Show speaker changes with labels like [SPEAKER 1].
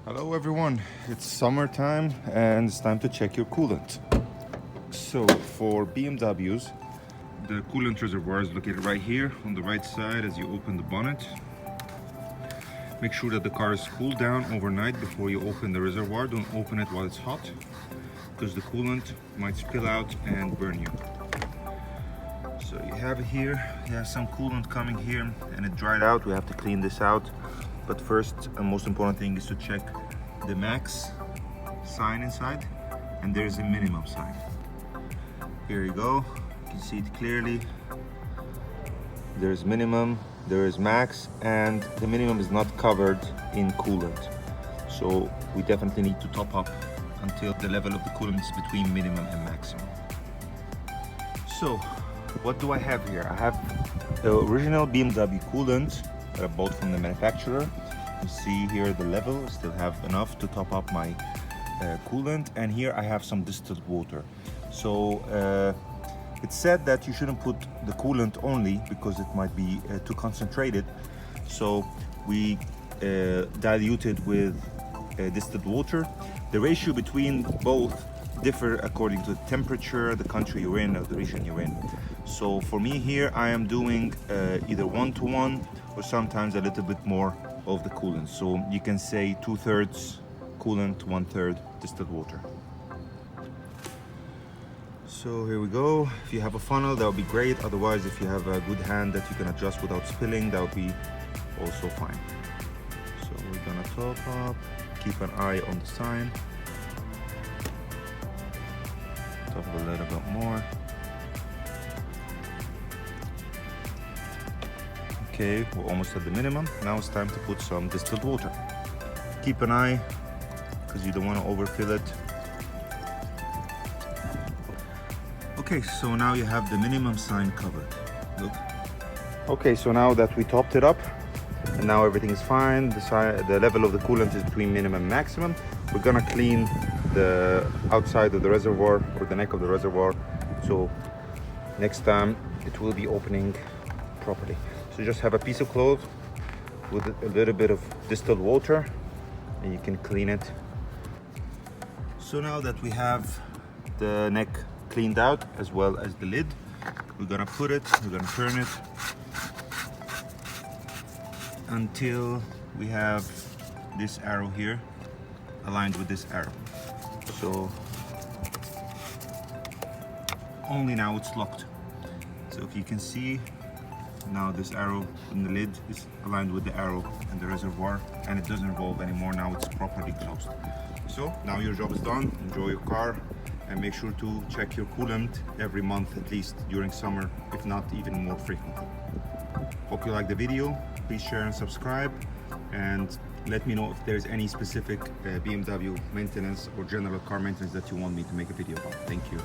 [SPEAKER 1] Hello everyone, it's summertime and it's time to check your coolant. So for BMWs, the coolant reservoir is located right here on the right side as you open the bonnet. Make sure that the car is cooled down overnight before you open the reservoir. Don't open it while it's hot because the coolant might spill out and burn you. So you have it here, you have some coolant coming here and it dried out. We have to clean this out. But first and most important thing is to check the max sign inside, and there's a minimum sign. Here you go, you can see it clearly. There's minimum, there is max, and the minimum is not covered in coolant. So we definitely need to top up until the level of the coolant is between minimum and maximum. So what do I have here? I have the original BMW coolant that I bought from the manufacturer. You see here the level, still have enough to top up my coolant, and here I have some distilled water. So it's said that you shouldn't put the coolant only because it might be too concentrated. So we diluted with distilled water. The ratio between both differ according to the temperature, the country you're in, or the region you're in. So for me here, I am doing either 1-to-1 or sometimes a little bit more of the coolant. So you can say 2/3 coolant, 1/3 distilled water. So here we go. If you have a funnel, that would be great. Otherwise, if you have a good hand that you can adjust without spilling, that would be also fine. So we're gonna top up, keep an eye on the sign. Top up a little bit more. Okay, we're almost at the minimum. Now it's time to put some distilled water. Keep an eye, because you don't want to overfill it. Okay, so now you have the minimum sign covered. Look. Okay, so now that we topped it up, and now everything is fine, the level of the coolant is between minimum and maximum. We're gonna clean the outside of the reservoir, or the neck of the reservoir, so next time it will be opening properly. So just have a piece of cloth with a little bit of distilled water and you can clean it. So now that we have the neck cleaned out as well as the lid, we're gonna put it, we're gonna turn it until we have this arrow here aligned with this arrow. So only now it's locked. So if you can see, now this arrow in the lid is aligned with the arrow in the reservoir, and it doesn't revolve anymore. Now it's properly closed. So now your job is done. Enjoy your car and make sure to check your coolant every month at least during summer, if not even more frequently. Hope you like the video. Please share and subscribe, and let me know if there's any specific BMW maintenance or general car maintenance that you want me to make a video about. Thank you.